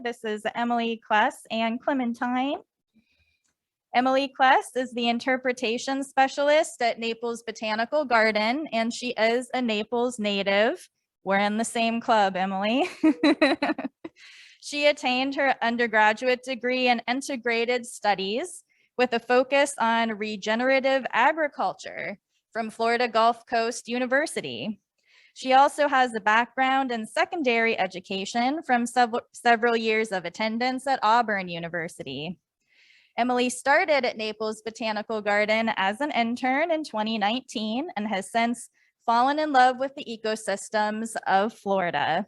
This is Emily Kless and Clementine. Emily Kless is the interpretation specialist at Naples Botanical Garden, and she is a Naples native. We're in the same club, Emily. She attained her undergraduate degree in integrated studies with a focus on regenerative agriculture from Florida Gulf Coast University. She also has a background in secondary education from several years of attendance at Auburn University. Emily started at Naples Botanical Garden as an intern in 2019 and has since fallen in love with the ecosystems of Florida.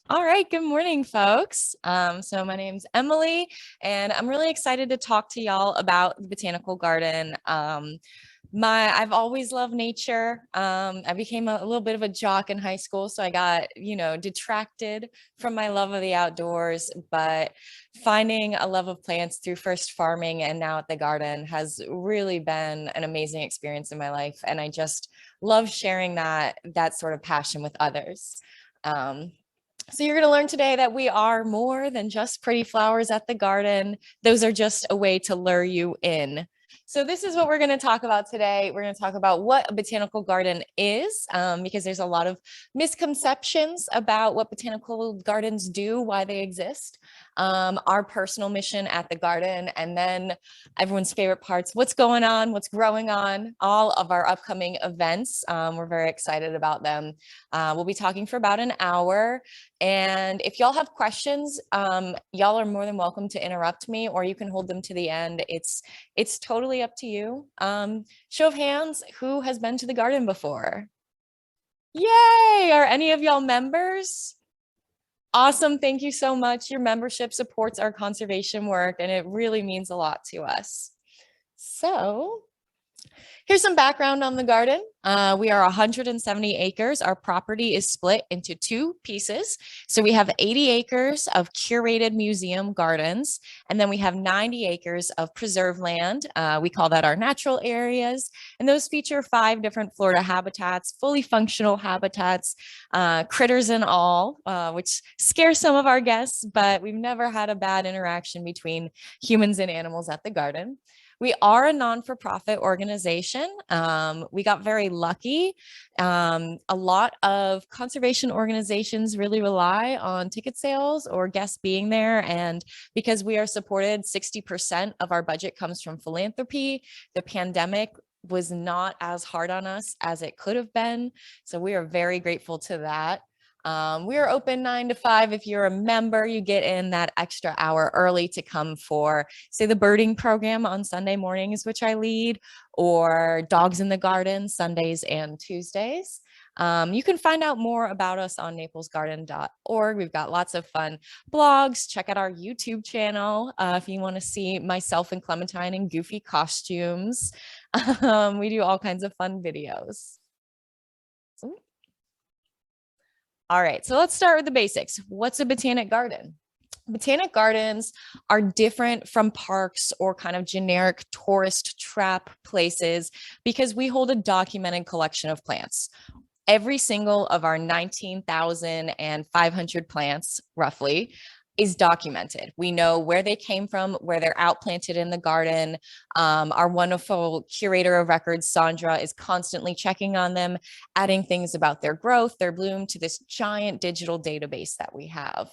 All right, good morning, folks. So my name's Emily, and I'm really excited to talk to y'all about the Botanical Garden. I've always loved nature. I became a little bit of a jock in high school, so I got, detracted from my love of the outdoors, but finding a love of plants through first farming and now at the garden has really been an amazing experience in my life. And I just love sharing that sort of passion with others. So you're going to learn today that we are more than just pretty flowers at the garden. Those are just a way to lure you in. So this is what we're going to talk about today. We're going to talk about what a botanical garden is, because there's a lot of misconceptions about what botanical gardens do, why they exist, our personal mission at the garden, and then everyone's favorite parts, what's going on, what's growing on, all of our upcoming events. We're very excited about them. We'll be talking for about an hour. And if y'all have questions, y'all are more than welcome to interrupt me, or you can hold them to the end. It's totally up to you. Show of hands, who has been to the garden before? Yay! Are any of y'all members? Awesome, thank you so much. Your membership supports our conservation work, and it really means a lot to us. So here's some background on the garden. We are 170 acres. Our property is split into two pieces. So we have 80 acres of curated museum gardens, and then we have 90 acres of preserved land. We call that our natural areas. And those feature 5 different Florida habitats, fully functional habitats, critters and all, which scares some of our guests, but we've never had a bad interaction between humans and animals at the garden. We are a non-for-profit organization. We got very lucky. A lot of conservation organizations really rely on ticket sales or guests being there. And because we are supported, 60% of our budget comes from philanthropy. The pandemic was not as hard on us as it could have been. So we are very grateful to that. We are open 9 to 5. If you're a member, you get in that extra hour early to come for, say, the birding program on Sunday mornings, which I lead, or Dogs in the Garden, Sundays and Tuesdays. You can find out more about us on naplesgarden.org. We've got lots of fun blogs. Check out our YouTube channel if you want to see myself and Clementine in goofy costumes. We do all kinds of fun videos. All right, so let's start with the basics. What's a botanic garden? Botanic gardens are different from parks or kind of generic tourist trap places because we hold a documented collection of plants. Every single of our 19,500 plants, roughly, is documented. We know where they came from, where they're outplanted in the garden. Our wonderful curator of records, Sandra, is constantly checking on them, adding things about their growth, their bloom to this giant digital database that we have.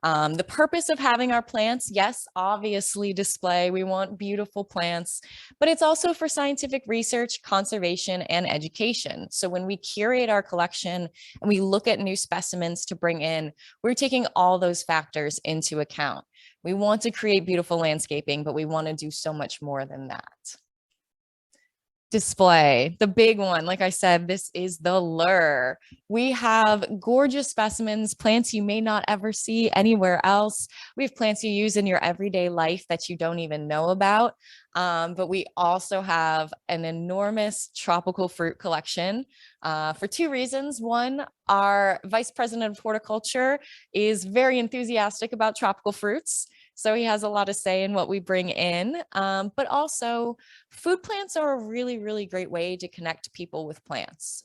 The purpose of having our plants, yes, obviously display. We want beautiful plants, but it's also for scientific research, conservation, and education. So when we curate our collection and we look at new specimens to bring in, we're taking all those factors into account. We want to create beautiful landscaping, but we want to do so much more than that. Display, the big one. Like I said, this is the lure. We have gorgeous specimens, plants you may not ever see anywhere else. We have plants you use in your everyday life that you don't even know about. But we also have an enormous tropical fruit collection for 2 reasons. One, our vice president of horticulture is very enthusiastic about tropical fruits. So he has a lot to say in what we bring in, but also food plants are a really, really great way to connect people with plants.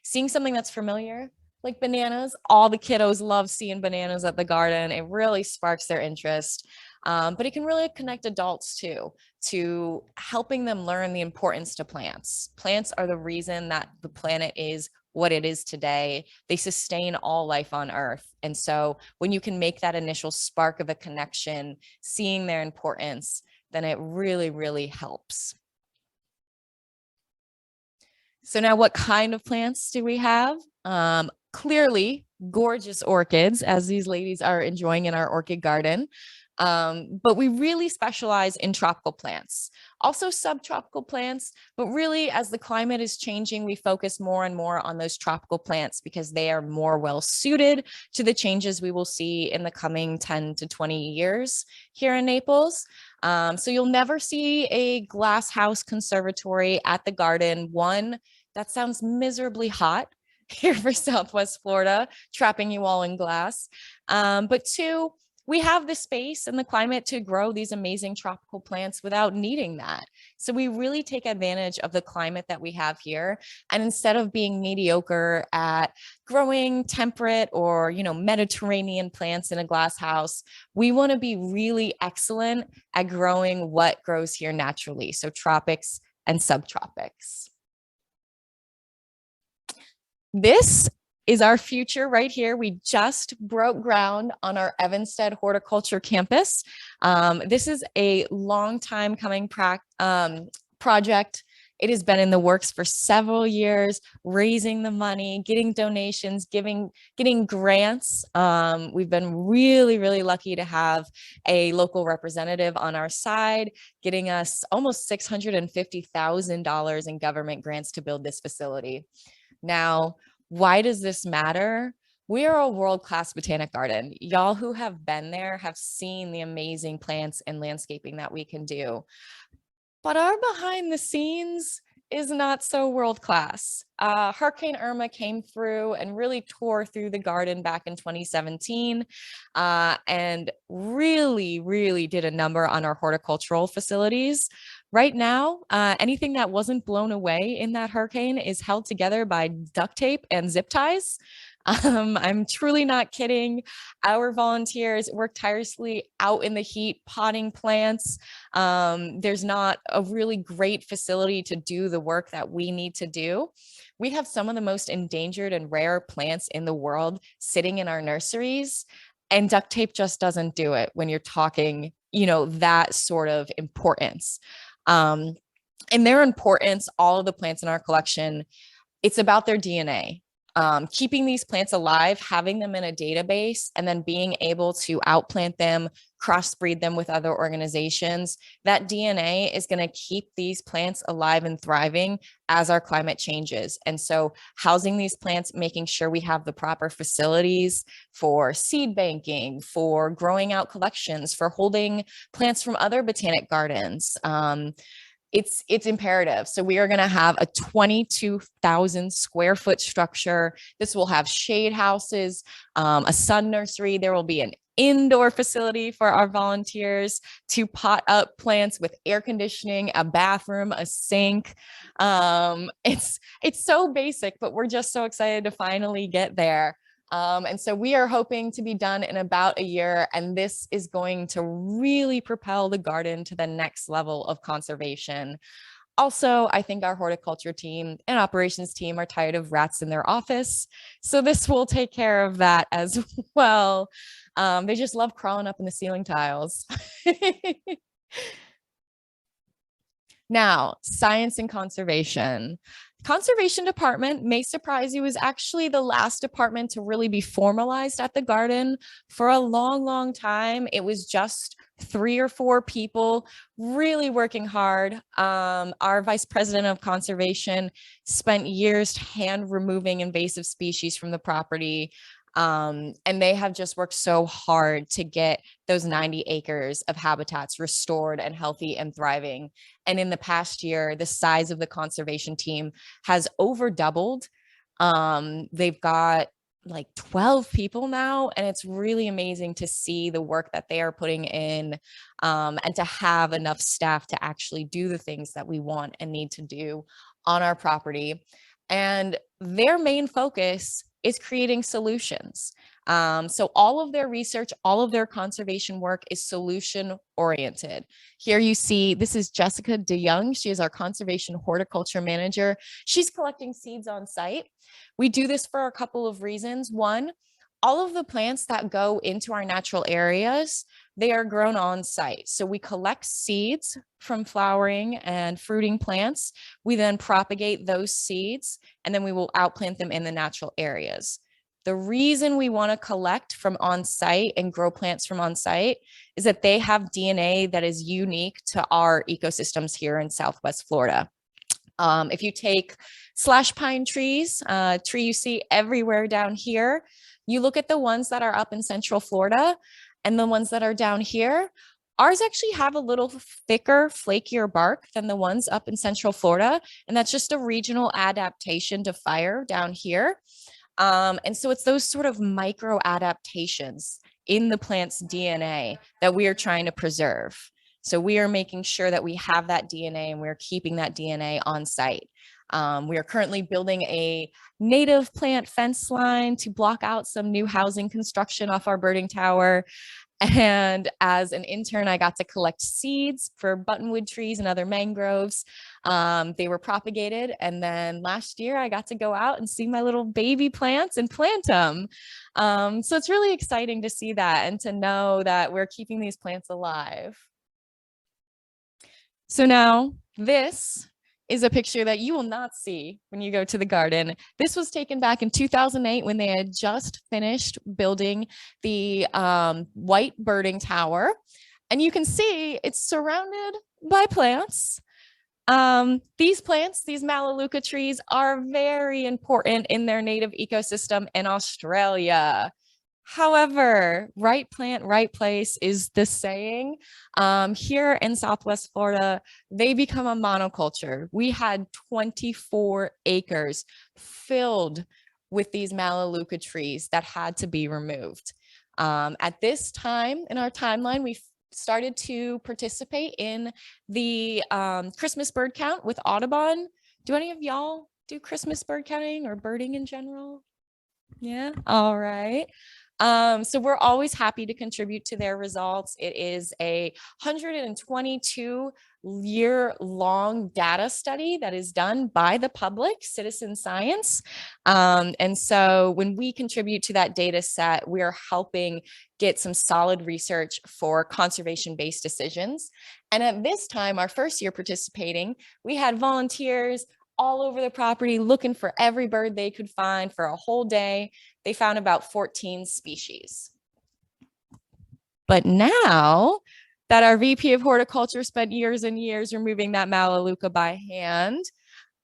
Seeing something that's familiar, like bananas. All the kiddos love seeing bananas at the garden. It really sparks their interest. But it can really connect adults too, to helping them learn the importance to plants. Plants are the reason that the planet is what it is today. They sustain all life on Earth. And so when you can make that initial spark of a connection, seeing their importance, then it really, really helps. So now what kind of plants do we have? Clearly gorgeous orchids, as these ladies are enjoying in our orchid garden. But we really specialize in tropical plants, also subtropical plants, but really as the climate is changing, we focus more and more on those tropical plants because they are more well suited to the changes we will see in the coming 10 to 20 years here in Naples. So you'll never see a glass house conservatory at the garden. One, that sounds miserably hot here for Southwest Florida, trapping you all in glass. But two, we have the space and the climate to grow these amazing tropical plants without needing that. So we really take advantage of the climate that we have here. And instead of being mediocre at growing temperate or, Mediterranean plants in a glass house, we want to be really excellent at growing what grows here naturally. So tropics and subtropics. This is our future right here. We just broke ground on our Evanston Horticulture Campus. This is a long time coming project. It has been in the works for several years, raising the money, getting donations, getting grants. We've been really, really lucky to have a local representative on our side, getting us almost $650,000 in government grants to build this facility. Now, why does this matter? We are a world-class botanic garden. Y'all who have been there have seen the amazing plants and landscaping that we can do. But our behind the scenes is not so world-class. Hurricane Irma came through and really tore through the garden back in 2017 and really, really did a number on our horticultural facilities. Right now, anything that wasn't blown away in that hurricane is held together by duct tape and zip ties. I'm truly not kidding. Our volunteers work tirelessly out in the heat, potting plants. There's not a really great facility to do the work that we need to do. We have some of the most endangered and rare plants in the world sitting in our nurseries, and duct tape just doesn't do it when you're talking, that sort of importance. And their importance, all of the plants in our collection, it's about their DNA. Keeping these plants alive, having them in a database, and then being able to outplant them, crossbreed them with other organizations. That DNA is going to keep these plants alive and thriving as our climate changes. And so housing these plants, making sure we have the proper facilities for seed banking, for growing out collections, for holding plants from other botanic gardens. It's imperative. So we are going to have a 22,000 square foot structure. This will have shade houses, a sun nursery. There will be an indoor facility for our volunteers to pot up plants with air conditioning, a bathroom, a sink. It's so basic, but we're just so excited to finally get there. And so we are hoping to be done in about a year, and this is going to really propel the garden to the next level of conservation. Also, I think our horticulture team and operations team are tired of rats in their office, so this will take care of that as well. They just love crawling up in the ceiling tiles. Now, science and conservation. Conservation department may surprise you, is actually the last department to really be formalized at the garden. For a long, long time, it was just 3 or 4 people really working hard. Our vice president of conservation spent years hand removing invasive species from the property. And they have just worked so hard to get those 90 acres of habitats restored and healthy and thriving. And in the past year, the size of the conservation team has over doubled. They've got like 12 people now, and it's really amazing to see the work that they are putting in, and to have enough staff to actually do the things that we want and need to do on our property. And their main focus is creating solutions. So all of their research, all of their conservation work is solution oriented. Here you see, this is Jessica DeYoung. She is our conservation horticulture manager. She's collecting seeds on site. We do this for a couple of reasons. One, all of the plants that go into our natural areas, they are grown on site. So we collect seeds from flowering and fruiting plants. We then propagate those seeds, and then we will outplant them in the natural areas. The reason we want to collect from on site and grow plants from on site is that they have DNA that is unique to our ecosystems here in Southwest Florida. If you take slash pine trees, tree you see everywhere down here, you look at the ones that are up in Central Florida and the ones that are down here, ours actually have a little thicker, flakier bark than the ones up in Central Florida. And that's just a regional adaptation to fire down here. And so it's those sort of micro adaptations in the plant's DNA that we are trying to preserve. So we are making sure that we have that DNA and we're keeping that DNA on site. We are currently building a native plant fence line to block out some new housing construction off our birding tower. And as an intern, I got to collect seeds for buttonwood trees and other mangroves. They were propagated. And then last year I got to go out and see my little baby plants and plant them. So it's really exciting to see that and to know that we're keeping these plants alive. So now this is a picture that you will not see when you go to the garden. This was taken back in 2008 when they had just finished building the white birding tower. And you can see it's surrounded by plants. These plants, these Melaleuca trees, are very important in their native ecosystem in Australia. However, right plant, right place is the saying. Here in Southwest Florida, they become a monoculture. We had 24 acres filled with these Melaleuca trees that had to be removed. At this time in our timeline, we started to participate in the Christmas bird count with Audubon. Do any of y'all do Christmas bird counting or birding in general? Yeah, all right. So we're always happy to contribute to their results. It is a 122-year-long data study that is done by the public, citizen science. And so when we contribute to that data set, we are helping get some solid research for conservation-based decisions. And at this time, our first year participating, we had volunteers all over the property looking for every bird they could find for a whole day. They found about 14 species. But now that our VP of Horticulture spent years and years removing that Melaleuca by hand,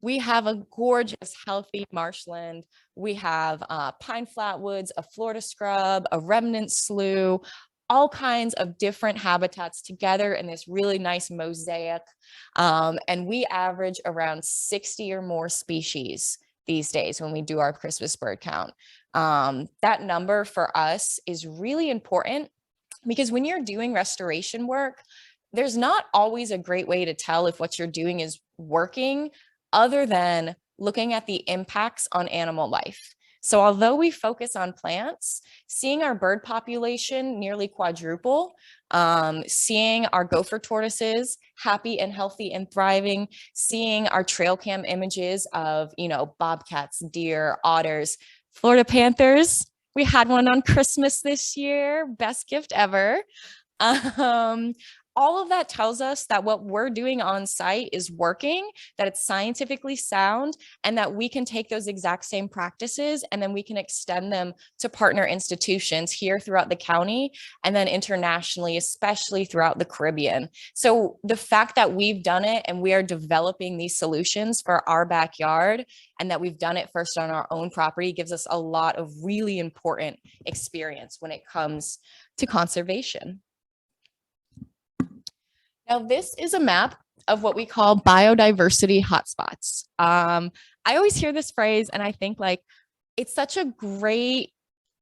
we have a gorgeous, healthy marshland. We have pine flatwoods, a Florida scrub, a remnant slough, all kinds of different habitats together in this really nice mosaic. And we average around 60 or more species these days when we do our Christmas bird count. That number for us is really important because when you're doing restoration work, there's not always a great way to tell if what you're doing is working other than looking at the impacts on animal life. So although we focus on plants, seeing our bird population nearly quadruple, seeing our gopher tortoises happy and healthy and thriving, seeing our trail cam images of, bobcats, deer, otters, Florida panthers. We had one on Christmas this year, best gift ever. All of that tells us that what we're doing on site is working, that it's scientifically sound, and that we can take those exact same practices and then we can extend them to partner institutions here throughout the county and then internationally, especially throughout the Caribbean. So the fact that we've done it and we are developing these solutions for our backyard and that we've done it first on our own property gives us a lot of really important experience when it comes to conservation. Now, this is a map of what we call biodiversity hotspots. I always hear this phrase and I think it's such a great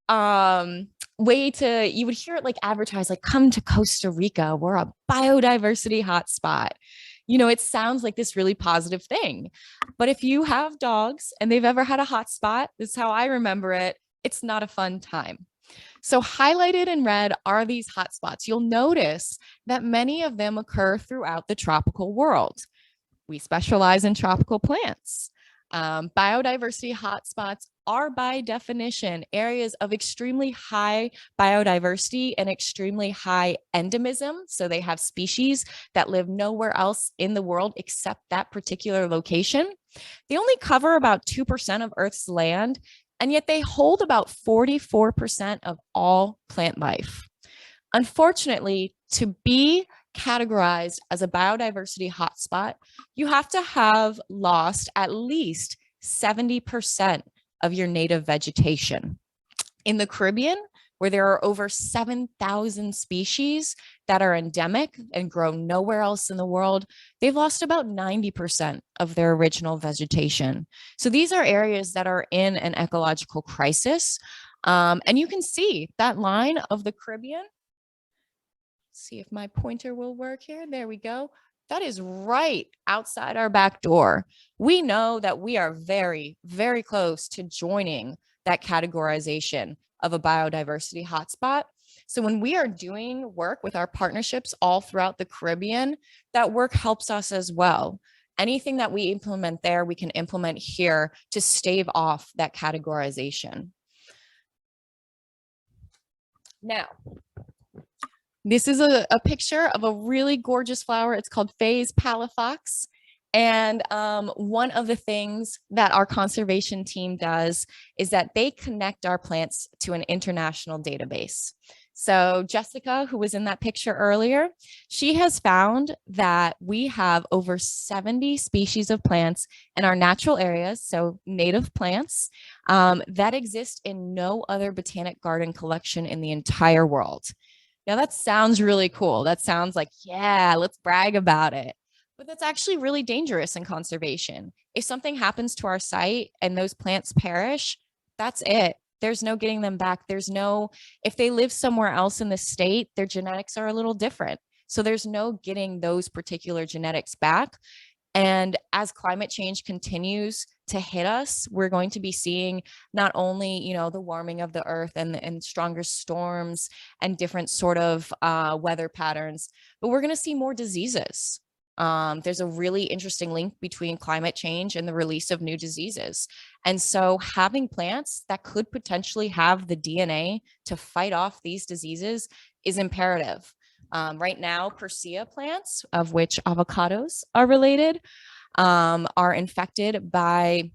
way to, you would hear it advertised, come to Costa Rica, we're a biodiversity hotspot. it sounds like this really positive thing. But if you have dogs and they've ever had a hot spot, this is how I remember it, it's not a fun time. So highlighted in red are these hotspots. You'll notice that many of them occur throughout the tropical world. We specialize in tropical plants. Biodiversity hotspots are by definition areas of extremely high biodiversity and extremely high endemism. So they have species that live nowhere else in the world except that particular location. They only cover about 2% of Earth's land, and yet they hold about 44% of all plant life. Unfortunately, to be categorized as a biodiversity hotspot, you have to have lost at least 70% of your native vegetation. In the Caribbean, where there are over 7,000 species that are endemic and grow nowhere else in the world, they've lost about 90% of their original vegetation. So these are areas that are in an ecological crisis. And you can see that line of the Caribbean. See if my pointer will work here. There we go. That is right outside our back door. We know that we are very, very close to joining that categorization of a biodiversity hotspot. So when we are doing work with our partnerships all throughout the Caribbean, that work helps us as well. Anything that we implement there, we can implement here to stave off that categorization. Now, this is a picture of a really gorgeous flower. It's called Faye's Palafox. And one of the things that our conservation team does is that they connect our plants to an international database. So Jessica, who was in that picture earlier, she has found that we have over 70 species of plants in our natural areas, so native plants, that exist in no other botanic garden collection in the entire world. Now that sounds really cool. That sounds like, yeah, let's brag about it. But that's actually really dangerous in conservation. If something happens to our site and those plants perish, that's it. There's no getting them back. If they live somewhere else in the state, their genetics are a little different. So there's no getting those particular genetics back. And as climate change continues to hit us, we're going to be seeing not only, the warming of the earth and stronger storms and different sort of weather patterns, but we're going to see more diseases. There's a really interesting link between climate change and the release of new diseases. And so having plants that could potentially have the DNA to fight off these diseases is imperative. Right now, persea plants, of which avocados are related, are infected by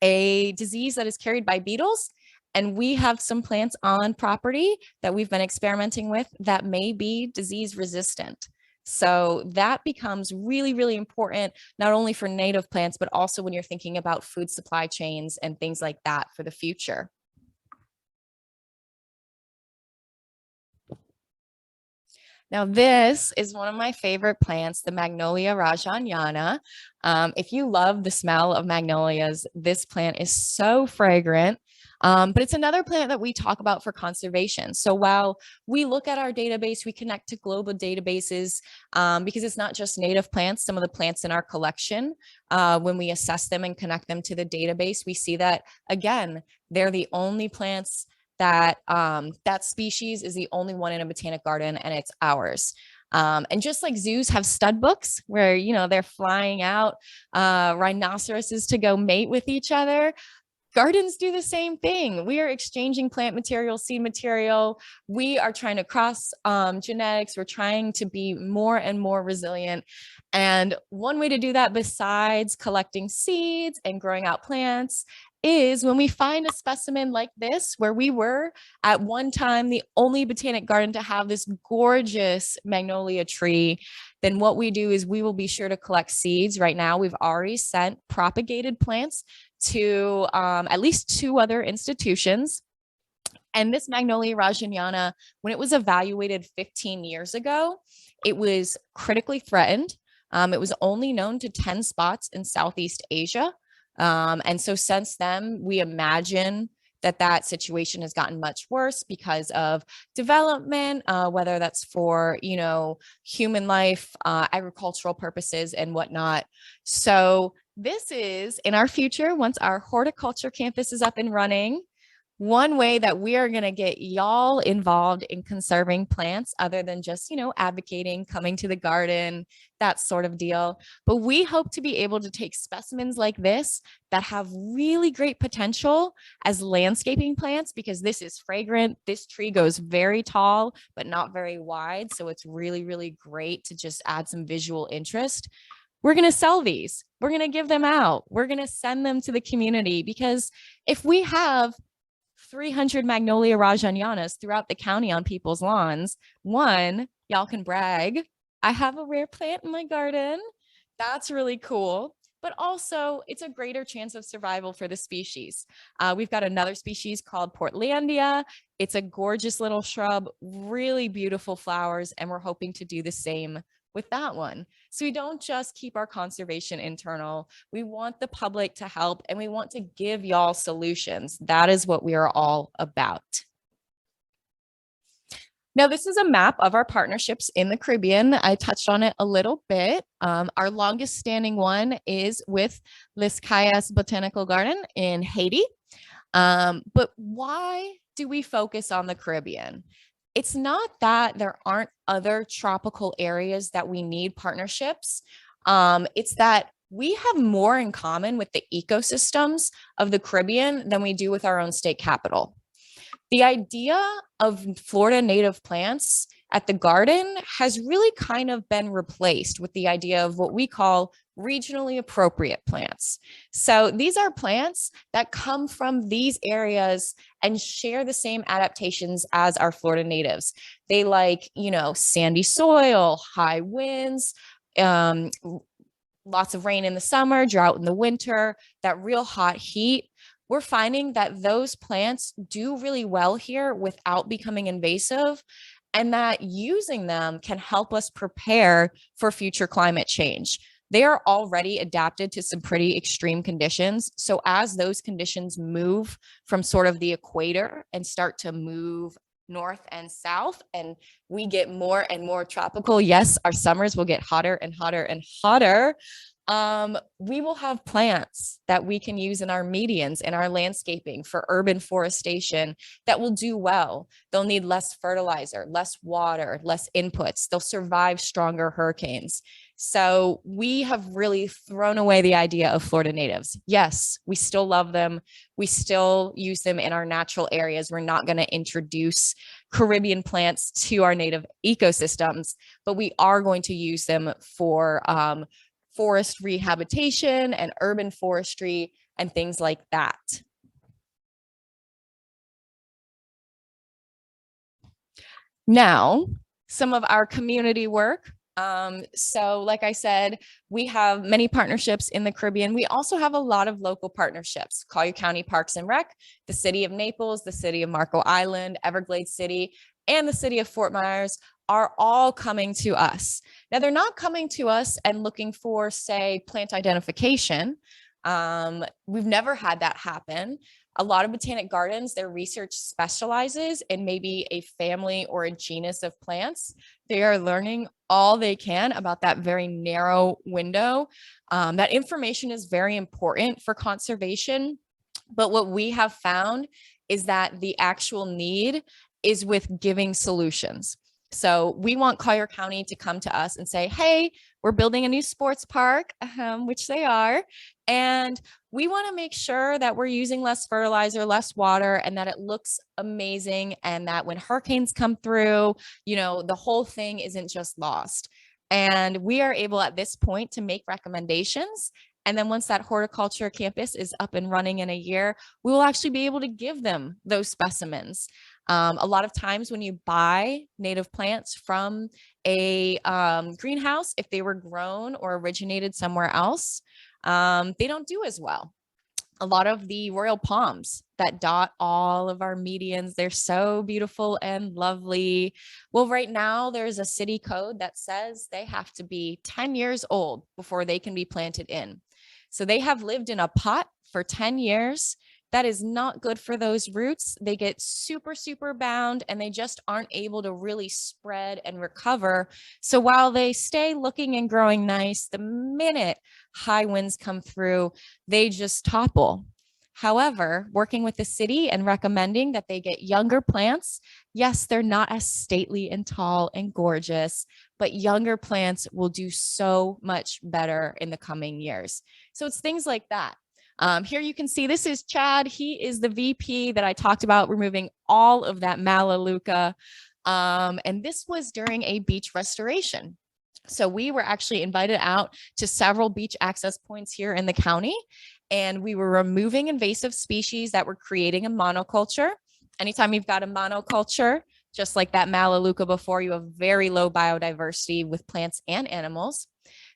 a disease that is carried by beetles. And we have some plants on property that we've been experimenting with that may be disease resistant. So that becomes really, really important, not only for native plants, but also when you're thinking about food supply chains and things like that for the future. Now, this is one of my favorite plants, the Magnolia Rajnana. If you love the smell of magnolias, this plant is so fragrant. But it's another plant that we talk about for conservation. So while we look at our database, we connect to global databases because it's not just native plants. Some of the plants in our collection, when we assess them and connect them to the database, we see that, again, they're the only plants that that species is the only one in a botanic garden, and it's ours. And just like zoos have stud books where, they're flying out rhinoceroses to go mate with each other, gardens do the same thing. We are exchanging plant material, seed material. We are trying to cross genetics. We're trying to be more and more resilient. And one way to do that, besides collecting seeds and growing out plants, is when we find a specimen like this, where we were at one time the only botanic garden to have this gorgeous magnolia tree, then what we do is we will be sure to collect seeds. Right now, we've already sent propagated plants to at least 2 other institutions. And this Magnolia Rajnana, when it was evaluated 15 years ago, it was critically threatened. It was only known to 10 spots in Southeast Asia. And so since then, we imagine that situation has gotten much worse because of development, whether that's for, human life, agricultural purposes and whatnot. So this is in our future, once our horticulture campus is up and running, one way that we are going to get y'all involved in conserving plants other than just, advocating, coming to the garden, that sort of deal. But we hope to be able to take specimens like this that have really great potential as landscaping plants, because this is fragrant. This tree goes very tall, but not very wide. So it's really, really great to just add some visual interest. We're going to sell these. We're going to give them out. We're going to send them to the community, because if we have 300 Magnolia Rajnanas throughout the county on people's lawns, one, y'all can brag, I have a rare plant in my garden. That's really cool. But also, it's a greater chance of survival for the species. We've got another species called Portlandia. It's a gorgeous little shrub, really beautiful flowers, and we're hoping to do the same with that one. So we don't just keep our conservation internal. We want the public to help, and we want to give y'all solutions. That is what we are all about. Now, this is a map of our partnerships in the Caribbean. I touched on it a little bit. Our longest standing one is with Les Cayas Botanical Garden in Haiti. But why do we focus on the Caribbean? It's not that there aren't other tropical areas that we need partnerships. It's that we have more in common with the ecosystems of the Caribbean than we do with our own state capital. The idea of Florida native plants at the garden has really kind of been replaced with the idea of what we call regionally appropriate plants. So these are plants that come from these areas and share the same adaptations as our Florida natives. They like, sandy soil, high winds, lots of rain in the summer, drought in the winter, that real hot heat. We're finding that those plants do really well here without becoming invasive, and that using them can help us prepare for future climate change. They are already adapted to some pretty extreme conditions. So as those conditions move from sort of the equator and start to move north and south, and we get more and more tropical, yes, our summers will get hotter and hotter and hotter. We will have plants that we can use in our medians, in our landscaping for urban forestation that will do well. They'll need less fertilizer, less water, less inputs. They'll survive stronger hurricanes. So we have really thrown away the idea of Florida natives. Yes, we still love them. We still use them in our natural areas. We're not going to introduce Caribbean plants to our native ecosystems, but we are going to use them for forest rehabilitation and urban forestry and things like that. Now, some of our community work. So like I said, we have many partnerships in the Caribbean. We also have a lot of local partnerships. Collier County Parks and Rec, the city of Naples, the city of Marco Island, Everglades City, and the city of Fort Myers are all coming to us. Now, they're not coming to us and looking for, say, plant identification. We've never had that happen. A lot of botanic gardens, their research specializes in maybe a family or a genus of plants. They are learning all they can about that very narrow window. That information is very important for conservation. But what we have found is that the actual need is with giving solutions. So we want Collier County to come to us and say, hey, we're building a new sports park, which they are. And we want to make sure that we're using less fertilizer, less water, and that it looks amazing. And that when hurricanes come through, the whole thing isn't just lost. And we are able at this point to make recommendations. And then once that horticulture campus is up and running in a year, we will actually be able to give them those specimens. A lot of times when you buy native plants from a greenhouse, if they were grown or originated somewhere else, they don't do as well. A lot of the royal palms that dot all of our medians, they're so beautiful and lovely. Well, right now there's a city code that says they have to be 10 years old before they can be planted in. So they have lived in a pot for 10 years. that is not good for those roots. They get super, super bound and they just aren't able to really spread and recover. So while they stay looking and growing nice, the minute high winds come through, they just topple. However, working with the city and recommending that they get younger plants, yes, they're not as stately and tall and gorgeous, but younger plants will do so much better in the coming years. So it's things like that. Here you can see this is Chad. He is the VP that I talked about removing all of that Melaleuca. And this was during a beach restoration. So we were actually invited out to several beach access points here in the county, and we were removing invasive species that were creating a monoculture. Anytime you've got a monoculture, just like that Melaleuca before, you have very low biodiversity with plants and animals.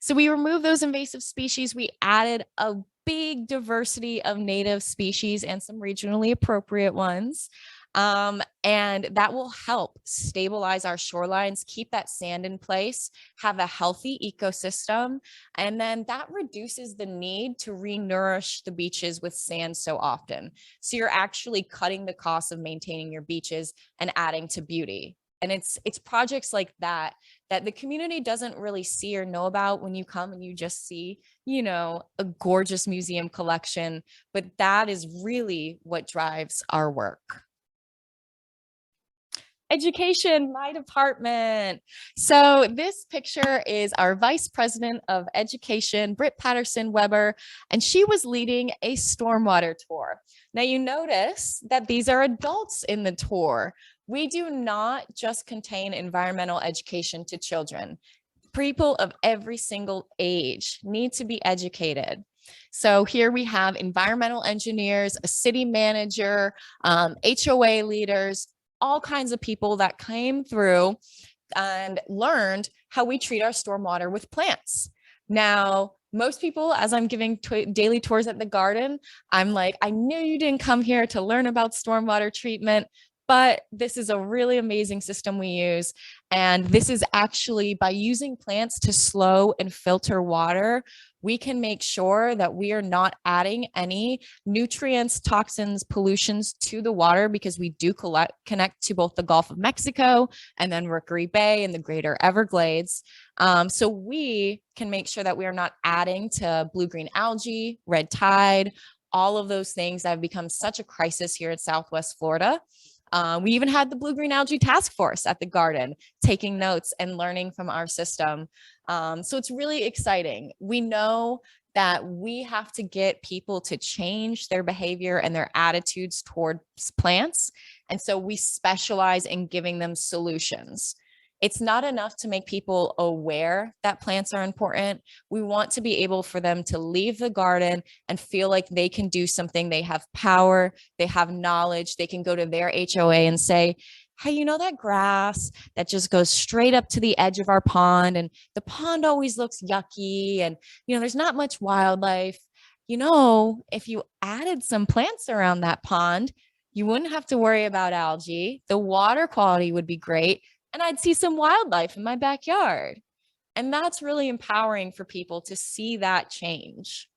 So we removed those invasive species. We added a big diversity of native species and some regionally appropriate ones. And that will help stabilize our shorelines, keep that sand in place, have a healthy ecosystem. And then that reduces the need to re-nourish the beaches with sand so often. So you're actually cutting the cost of maintaining your beaches and adding to beauty. And it's projects like that that the community doesn't really see or know about when you come and you just see, you know, a gorgeous museum collection, but that is really what drives our work. Education, my department. So this picture is our Vice President of Education, Britt Patterson Weber, and she was leading a stormwater tour. Now you notice that these are adults in the tour. We do not just contain environmental education to children. People of every single age need to be educated. So here we have environmental engineers, a city manager, HOA leaders, all kinds of people that came through and learned how we treat our stormwater with plants. Now, most people, as I'm giving daily tours at the garden, I'm like, I knew you didn't come here to learn about stormwater treatment, but this is a really amazing system we use. And this is actually by using plants to slow and filter water, we can make sure that we are not adding any nutrients, toxins, pollutions to the water, because we do connect to both the Gulf of Mexico and then Rookery Bay and the greater Everglades. So we can make sure that we are not adding to blue-green algae, red tide, all of those things that have become such a crisis here in Southwest Florida. We even had the Blue-Green Algae Task Force at the garden taking notes and learning from our system. So it's really exciting. We know that we have to get people to change their behavior and their attitudes towards plants. And so we specialize in giving them solutions. It's not enough to make people aware that plants are important. We want to be able for them to leave the garden and feel like they can do something. They have power, they have knowledge, they can go to their HOA and say, hey, you know that grass that just goes straight up to the edge of our pond, and the pond always looks yucky, and you know there's not much wildlife. You know, if you added some plants around that pond, you wouldn't have to worry about algae. The water quality would be great, and I'd see some wildlife in my backyard. And that's really empowering for people to see that change.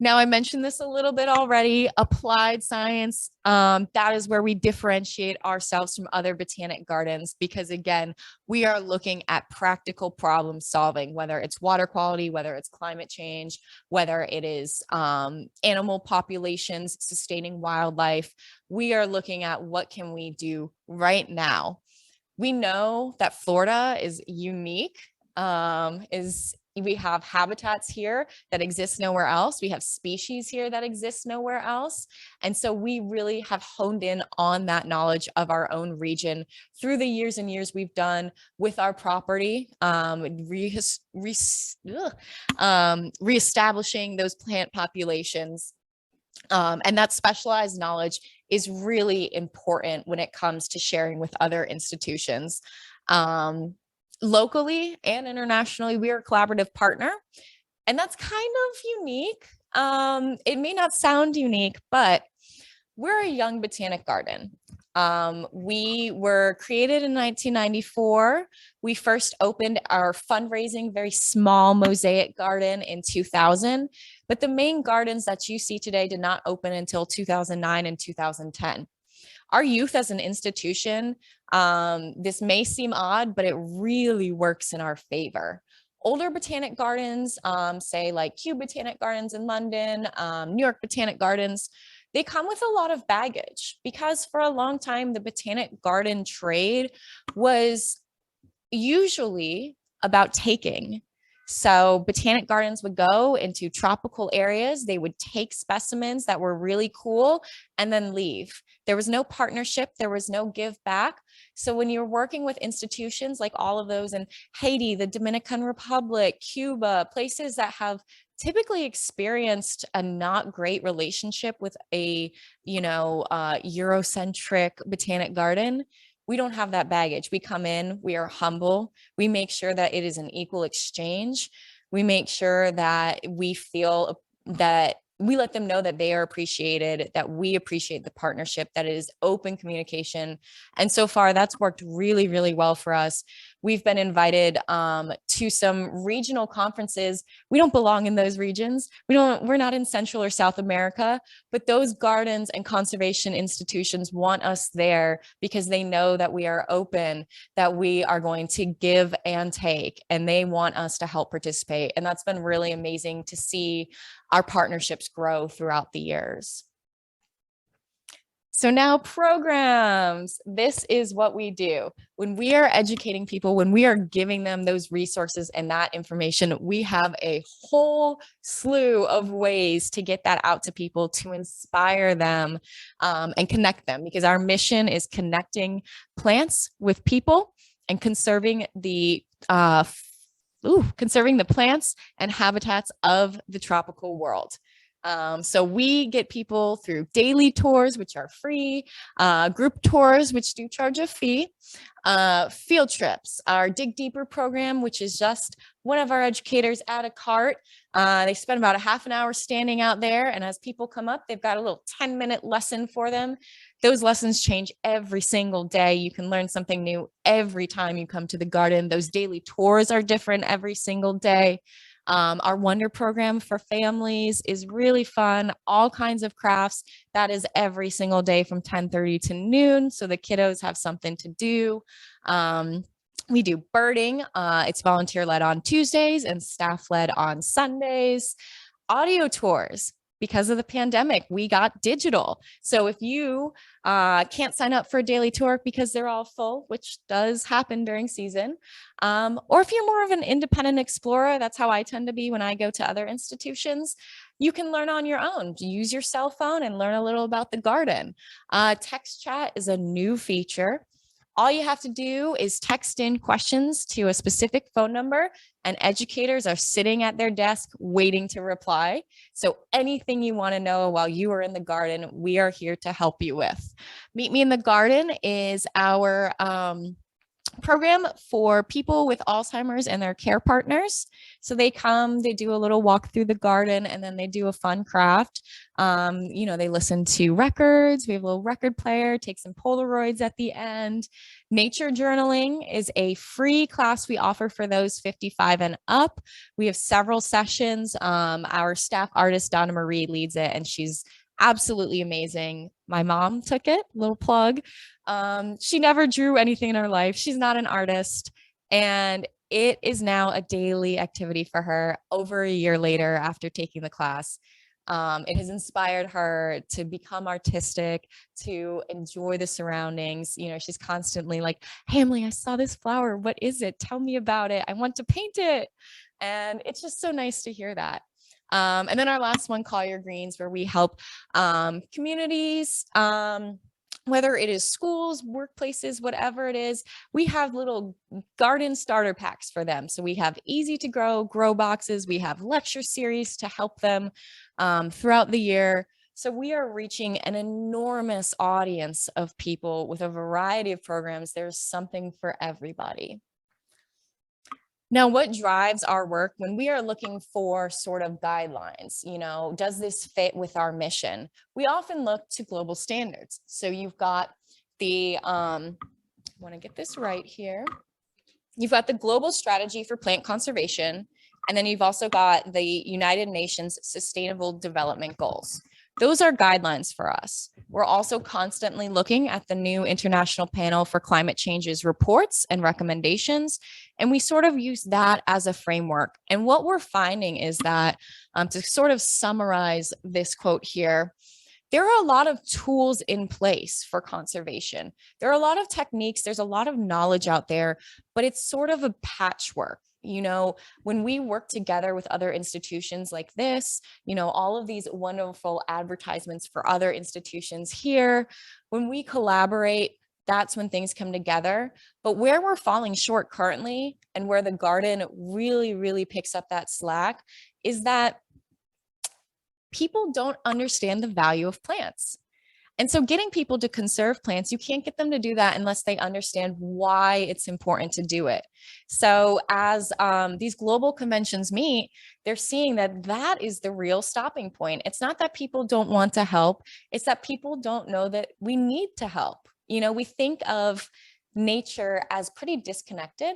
Now, I mentioned this a little bit already, applied science, that is where we differentiate ourselves from other botanic gardens, because again, we are looking at practical problem solving, whether it's water quality, whether it's climate change, whether it is animal populations, sustaining wildlife. We are looking at what can we do right now. We know that Florida is unique, we have habitats here that exist nowhere else. We have species here that exist nowhere else. And so we really have honed in on that knowledge of our own region through the years and years we've done with our property, reestablishing those plant populations. And that specialized knowledge is really important when it comes to sharing with other institutions. Locally and internationally, we are a collaborative partner, and that's kind of unique. It may not sound unique, but we're a young botanic garden. We were created in 1994. We first opened our fundraising, very small mosaic garden in 2000, but the main gardens that you see today did not open until 2009 and 2010. Our youth as an institution, this may seem odd, but it really works in our favor. Older botanic gardens, say like Kew Botanic Gardens in London, New York Botanic Gardens, they come with a lot of baggage because for a long time, the botanic garden trade was usually about taking. So botanic gardens would go into tropical areas. They would take specimens that were really cool and then leave. There was no partnership. There was no give back. So when you're working with institutions like all of those in Haiti, the Dominican Republic, Cuba, places that have typically experienced a not great relationship with a, Eurocentric botanic garden, we don't have that baggage. We come in, we are humble. We make sure that it is an equal exchange. We make sure that we feel that we let them know that they are appreciated, that we appreciate the partnership, that it is open communication. And so far that's worked really, really well for us. We've been invited to some regional conferences. We don't belong in those regions. We're not in Central or South America, but those gardens and conservation institutions want us there because they know that we are open, that we are going to give and take, and they want us to help participate. And that's been really amazing to see our partnerships grow throughout the years. So now programs, this is what we do. When we are educating people, when we are giving them those resources and that information, we have a whole slew of ways to get that out to people, to inspire them and connect them, because our mission is connecting plants with people and conserving the plants and habitats of the tropical world. So we get people through daily tours, which are free, group tours, which do charge a fee, field trips, our Dig Deeper program, which is just one of our educators at a cart. They spend about a half an hour standing out there, and as people come up, they've got a little 10-minute lesson for them. Those lessons change every single day. You can learn something new every time you come to the garden. Those daily tours are different every single day. Our Wonder program for families is really fun. All kinds of crafts. That is every single day from 10:30 to noon. So the kiddos have something to do. We do birding. It's volunteer led on Tuesdays and staff led on Sundays. Audio tours. Because of the pandemic, we got digital. So if you can't sign up for a daily tour because they're all full, which does happen during season, or if you're more of an independent explorer, that's how I tend to be when I go to other institutions, you can learn on your own. Use your cell phone and learn a little about the garden. Text chat is a new feature. All you have to do is text in questions to a specific phone number, and educators are sitting at their desk waiting to reply. So anything you want to know while you are in the garden, we are here to help you with. Meet Me in the Garden is our program for people with Alzheimer's and their care partners. So they come, they do a little walk through the garden, and then they do a fun craft. They listen to records. We have a little record player, take some Polaroids at the end. Nature journaling is a free class we offer for those 55 and up. We have several sessions. Our staff artist, Donna Marie, leads it, and she's absolutely amazing. My mom took it, little plug. She never drew anything in her life. She's not an artist. And it is now a daily activity for her over a year later after taking the class. It has inspired her to become artistic, to enjoy the surroundings. She's constantly like, "Hey, Emily, I saw this flower. What is it? Tell me about it. I want to paint it." And it's just so nice to hear that. And then our last one, Call Your Greens, where we help communities, whether it is schools, workplaces, whatever it is, we have little garden starter packs for them. So we have easy to grow boxes. We have lecture series to help them throughout the year. So we are reaching an enormous audience of people with a variety of programs. There's something for everybody. Now, what drives our work when we are looking for sort of guidelines? Does this fit with our mission? We often look to global standards. So you've got I want to get this right here. You've got the Global Strategy for Plant Conservation, and then you've also got the United Nations Sustainable Development Goals. Those are guidelines for us. We're also constantly looking at the new International Panel for Climate Change's reports and recommendations, and we sort of use that as a framework. And what we're finding is that, to sort of summarize this quote here, there are a lot of tools in place for conservation. There are a lot of techniques, there's a lot of knowledge out there, but it's sort of a patchwork. You know, when we work together with other institutions like this, you know, all of these wonderful advertisements for other institutions here, when we collaborate, that's when things come together. But where we're falling short currently, and where the garden really, really picks up that slack, is that people don't understand the value of plants. And so getting people to conserve plants, you can't get them to do that unless they understand why it's important to do it. So as these global conventions meet, they're seeing that that is the real stopping point. It's not that people don't want to help, it's that people don't know that we need to help. You know, we think of nature as pretty disconnected.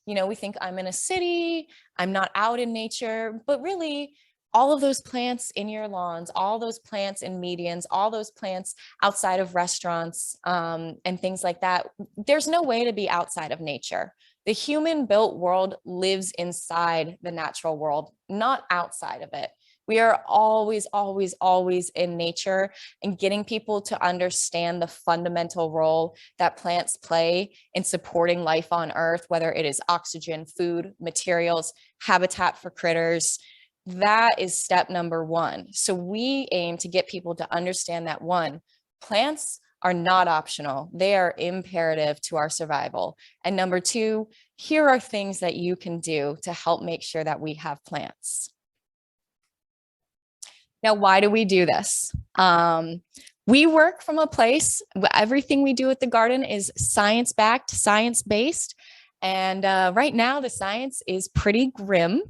You know, we think I'm in a city, I'm not out in nature, but really, all of those plants in your lawns, all those plants in medians, all those plants outside of restaurants and things like that, there's no way to be outside of nature. The human-built world lives inside the natural world, not outside of it. We are always, always, always in nature, and getting people to understand the fundamental role that plants play in supporting life on Earth, whether it is oxygen, food, materials, habitat for critters. That is step number one. So we aim to get people to understand that, one, plants are not optional. They are imperative to our survival. And number two, here are things that you can do to help make sure that we have plants. Now, why do we do this? We work from a place, everything we do at the garden is science-backed, science-based. And right now the science is pretty grim.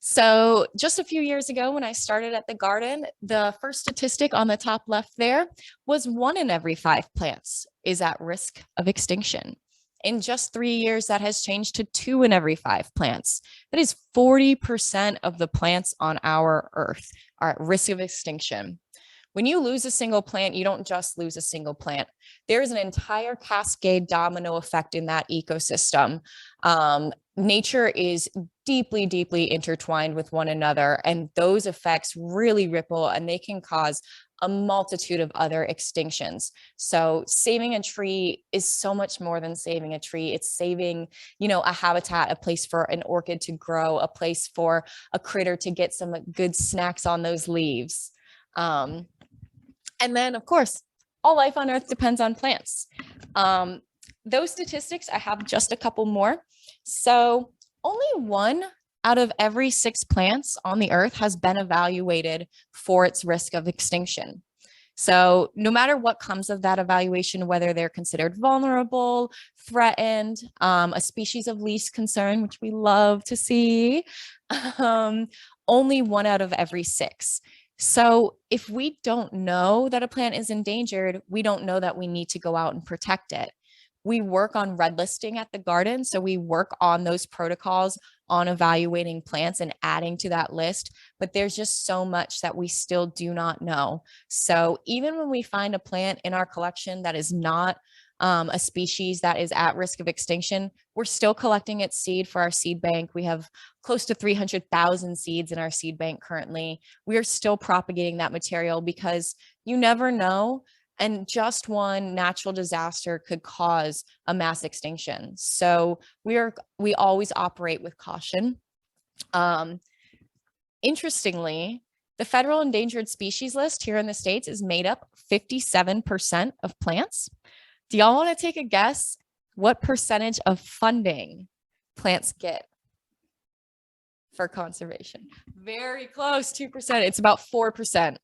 So just a few years ago, when I started at the garden, the first statistic on the top left there was 1 in every 5 plants is at risk of extinction. In just 3 years, that has changed to 2 in every 5 plants. That is 40% of the plants on our Earth are at risk of extinction. When you lose a single plant, you don't just lose a single plant. There's an entire cascade domino effect in that ecosystem. Nature is deeply, deeply intertwined with one another, and those effects really ripple, and they can cause a multitude of other extinctions. So saving a tree is so much more than saving a tree. It's saving, you know, a habitat, a place for an orchid to grow, a place for a critter to get some good snacks on those leaves. And then, of course, all life on Earth depends on plants. Those statistics, I have just a couple more. So only 1 out of every 6 plants on the Earth has been evaluated for its risk of extinction. So no matter what comes of that evaluation, whether they're considered vulnerable, threatened, a species of least concern, which we love to see, only 1 out of every 6. So if we don't know that a plant is endangered, we don't know that we need to go out and protect it. We work on red listing at the garden. So we work on those protocols on evaluating plants and adding to that list, but there's just so much that we still do not know. So even when we find a plant in our collection that is not a species that is at risk of extinction, we're still collecting its seed for our seed bank. We have close to 300,000 seeds in our seed bank currently. We are still propagating that material because you never know. And just one natural disaster could cause a mass extinction. So we always operate with caution. Interestingly, the federal endangered species list here in the States is made up 57% of plants. Do y'all want to take a guess what percentage of funding plants get for conservation? Very close, 2%. It's about 4%.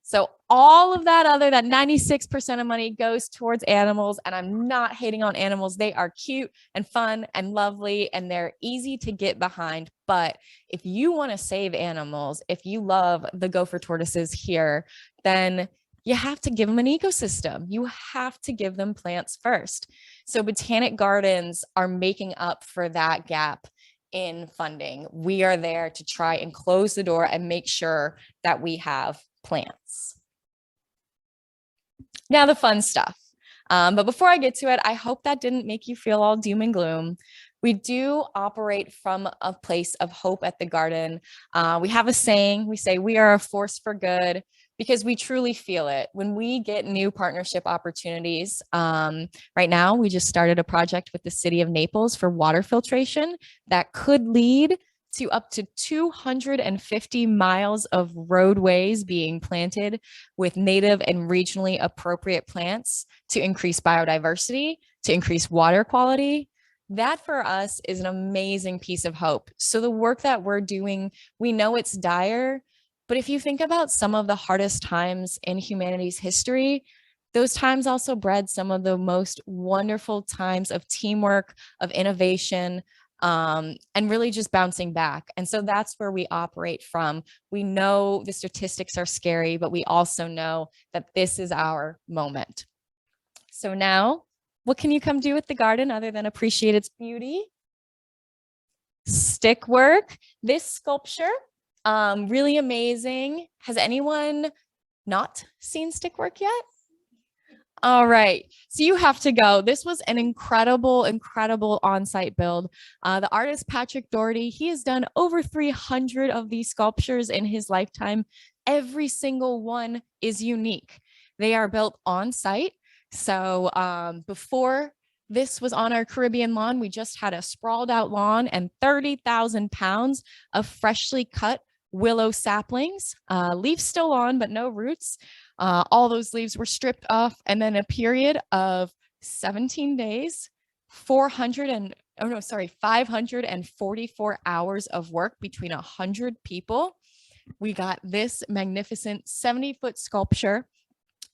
So all of that 96% of money goes towards animals, and I'm not hating on animals. They are cute and fun and lovely, and they're easy to get behind. But if you want to save animals, if you love the gopher tortoises here, then you have to give them an ecosystem. You have to give them plants first. So botanic gardens are making up for that gap in funding. We are there to try and close the door and make sure that we have plants. Now the fun stuff. But before I get to it, I hope that didn't make you feel all doom and gloom. We do operate from a place of hope at the garden. We have a saying, we say we are a force for good because we truly feel it. When we get new partnership opportunities, right now, we just started a project with the city of Naples for water filtration that could lead to up to 250 miles of roadways being planted with native and regionally appropriate plants to increase biodiversity, to increase water quality. That for us is an amazing piece of hope. So the work that we're doing, we know it's dire, but if you think about some of the hardest times in humanity's history, those times also bred some of the most wonderful times of teamwork, of innovation, and really just bouncing back. And so that's where we operate from. We know the statistics are scary, but we also know that this is our moment. So now, what can you come do with the garden other than appreciate its beauty? Stick work. This sculpture, really amazing. Has anyone not seen stick work yet? All right, so you have to go. This was an incredible, incredible on-site build. The artist Patrick Doherty, he has done over 300 of these sculptures in his lifetime. Every single one is unique. They are built on site. So before this was on our Caribbean lawn, we just had a sprawled out lawn and 30,000 pounds of freshly cut willow saplings, leaves still on, but no roots. All those leaves were stripped off, and then a period of 17 days, 544 hours of work between 100 people. We got this magnificent 70-foot sculpture.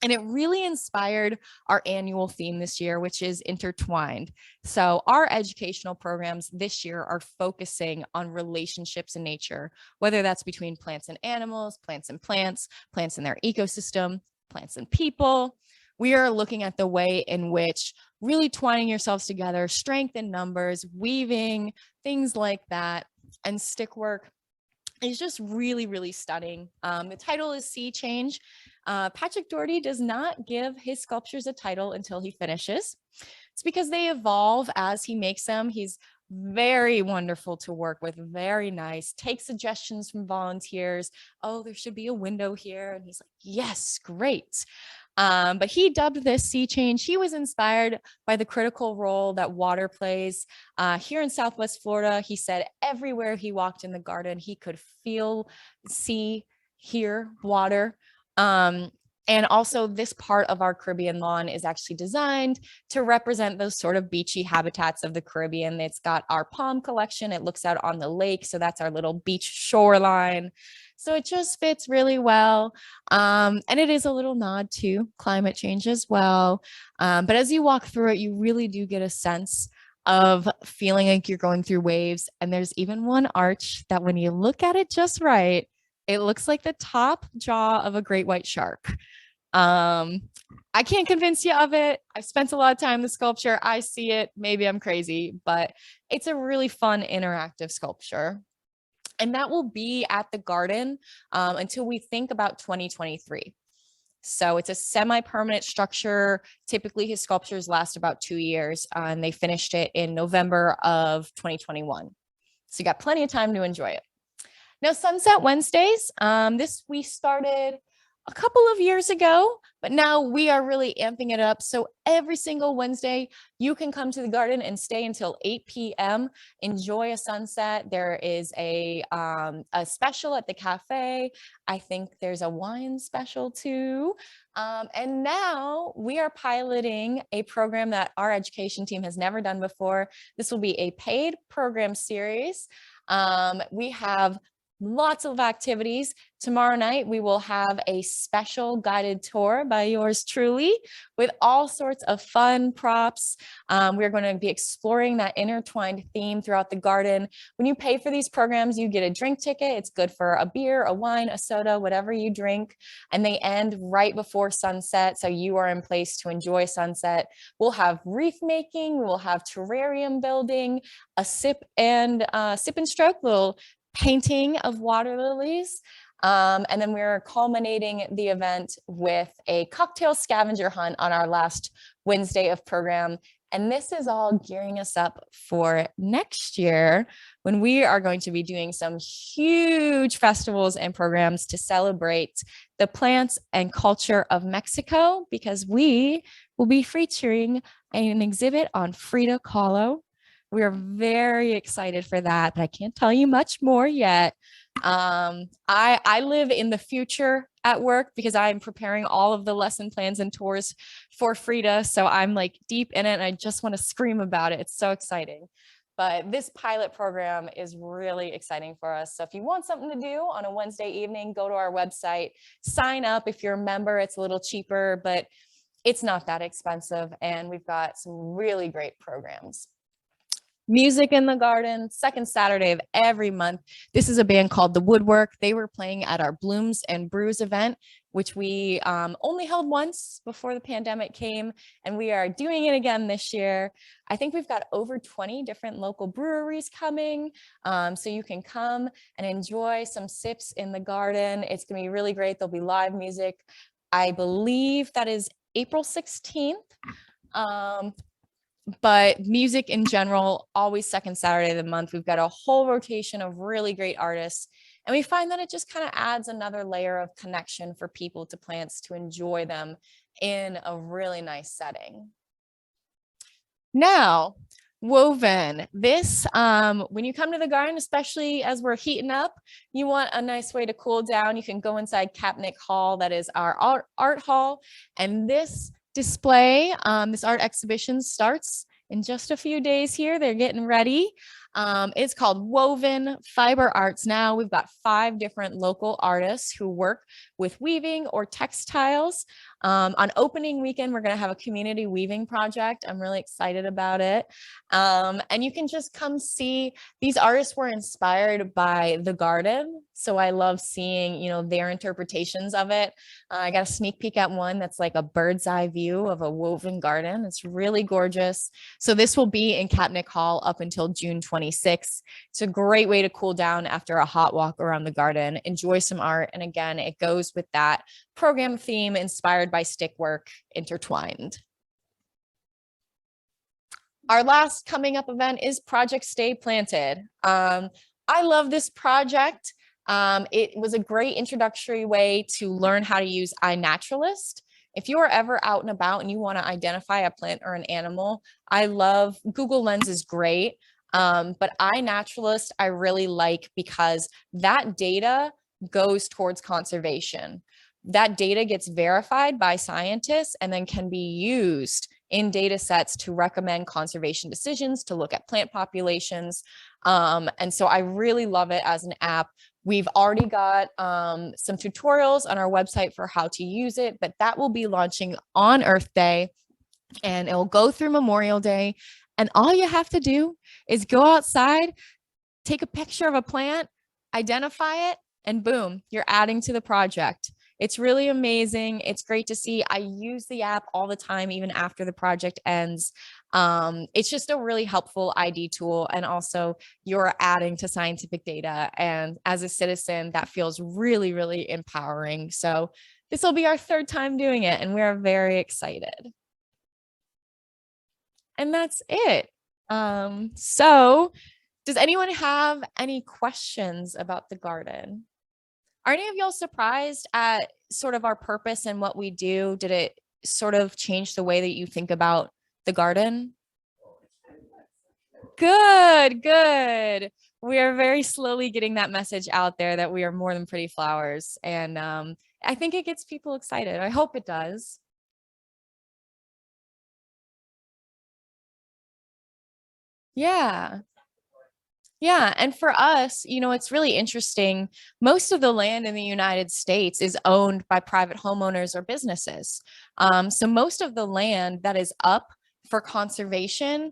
And it really inspired our annual theme this year, which is intertwined. So our educational programs this year are focusing on relationships in nature, whether that's between plants and animals, plants and plants in their ecosystem, plants and people. We are looking at the way in which really twining yourselves together, strength in numbers, weaving, things like that, and stick work is just really, really stunning. The title is Sea Change. Patrick Doherty does not give his sculptures a title until he finishes. It's because they evolve as he makes them. He's very wonderful to work with, very nice, take suggestions from volunteers. Oh, there should be a window here. And he's like, yes, great. But he dubbed this Sea Change. He was inspired by the critical role that water plays. Here in Southwest Florida, he said everywhere he walked in the garden, he could feel, see, hear water. And also this part of our Caribbean lawn is actually designed to represent those sort of beachy habitats of the Caribbean. It's got our palm collection. It looks out on the lake. So that's our little beach shoreline. So it just fits really well. And it is a little nod to climate change as well. But as you walk through it, you really do get a sense of feeling like you're going through waves. And there's even one arch that when you look at it just right, it looks like the top jaw of a great white shark. I can't convince you of it. I've spent a lot of time in the sculpture. I see it. Maybe I'm crazy, but it's a really fun interactive sculpture. And that will be at the garden until we think about 2023. So it's a semi-permanent structure. Typically his sculptures last about 2 years and they finished it in November of 2021. So you got plenty of time to enjoy it. Now, Sunset Wednesdays, this we started a couple of years ago, but now we are really amping it up. So every single Wednesday, you can come to the garden and stay until 8 p.m. Enjoy a sunset. There is a special at the cafe. I think there's a wine special too. And now we are piloting a program that our education team has never done before. This will be a paid program series. We have lots of activities. Tomorrow night, we will have a special guided tour by yours truly with all sorts of fun props. We're going to be exploring that intertwined theme throughout the garden. When you pay for these programs, you get a drink ticket. It's good for a beer, a wine, a soda, whatever you drink. And they end right before sunset. So you are in place to enjoy sunset. We'll have reef making. We'll have terrarium building, a sip and stroke, little painting of water lilies. And then we're culminating the event with a cocktail scavenger hunt on our last Wednesday of program. And this is all gearing us up for next year when we are going to be doing some huge festivals and programs to celebrate the plants and culture of Mexico, because we will be featuring an exhibit on Frida Kahlo. We are very excited for that, but I can't tell you much more yet. I live in the future at work because I'm preparing all of the lesson plans and tours for Frida. So I'm like deep in it and I just want to scream about it. It's so exciting. But this pilot program is really exciting for us. So if you want something to do on a Wednesday evening, go to our website, sign up. If you're a member, it's a little cheaper, but it's not that expensive. And we've got some really great programs. Music in the Garden, second Saturday of every month. This is a band called The Woodwork. They were playing at our Blooms and Brews event, which we only held once before the pandemic came, and we are doing it again this year. I think we've got over 20 different local breweries coming, so you can come and enjoy some sips in the garden. It's gonna be really great. There'll be live music. I believe that is April 16th. But music in general, always second Saturday of the month. We've got a whole rotation of really great artists. And we find that it just kind of adds another layer of connection for people to plants to enjoy them in a really nice setting. Now, woven. This, when you come to the garden, especially as we're heating up, you want a nice way to cool down. You can go inside Kapnick Hall. That is our art hall. And this display, this art exhibition starts in just a few days here. They're getting ready. It's called Woven Fiber Arts Now. We've got 5 different local artists who work with weaving or textiles. On opening weekend, we're going to have a community weaving project. I'm really excited about it. And you can just come see. These artists were inspired by the garden. So I love seeing, you know, their interpretations of it. I got a sneak peek at one that's like a bird's eye view of a woven garden. It's really gorgeous. So this will be in Kapnick Hall up until June 26th. It's a great way to cool down after a hot walk around the garden, enjoy some art. And again, it goes with that program theme inspired by stick work intertwined. Our last coming up event is Project Stay Planted. I love this project. It was a great introductory way to learn how to use iNaturalist. If you are ever out and about and you want to identify a plant or an animal, I love Google Lens is great. But iNaturalist I really like because that data goes towards conservation. That data gets verified by scientists and then can be used in data sets to recommend conservation decisions, to look at plant populations. And so I really love it as an app. We've already got some tutorials on our website for how to use it, but that will be launching on Earth Day and it will go through Memorial Day. And all you have to do is go outside, take a picture of a plant, identify it, and boom, you're adding to the project. It's really amazing. It's great to see. I use the app all the time, even after the project ends. It's just a really helpful ID tool. And also you're adding to scientific data. And as a citizen, that feels really, really empowering. So this will be our 3rd time doing it. And we're very excited. And that's it. So does anyone have any questions about the garden? Are any of y'all surprised at sort of our purpose and what we do? Did it sort of change the way that you think about the garden? Good, good. We are very slowly getting that message out there that we are more than pretty flowers. And I think it gets people excited. I hope it does. Yeah. Yeah. And for us, it's really interesting. Most of the land in the United States is owned by private homeowners or businesses. So most of the land that is up for conservation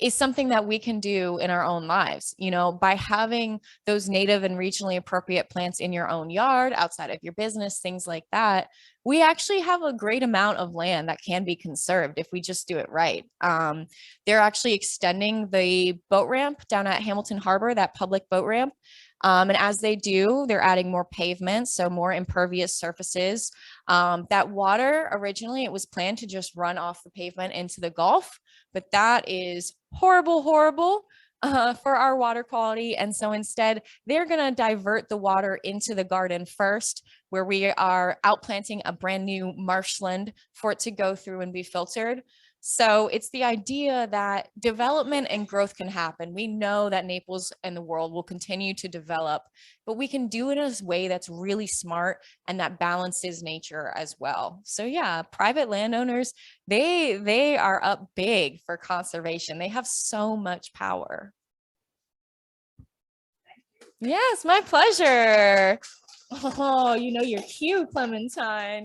is something that we can do in our own lives, by having those native and regionally appropriate plants in your own yard, outside of your business, things like that. We actually have a great amount of land that can be conserved if we just do it right. They're actually extending the boat ramp down at Hamilton Harbor, that public boat ramp. And as they do, they're adding more pavement, so more impervious surfaces. That water, originally, it was planned to just run off the pavement into the Gulf, but that is horrible, horrible for our water quality. And so instead, they're going to divert the water into the garden first, where we are outplanting a brand new marshland for it to go through and be filtered. So it's the idea that development and growth can happen. We know that Naples and the world will continue to develop, but we can do it in a way that's really smart and that balances nature as well. So yeah, private landowners, they are up big for conservation. They have so much power. Yes, my pleasure. Oh, you're cute, Clementine.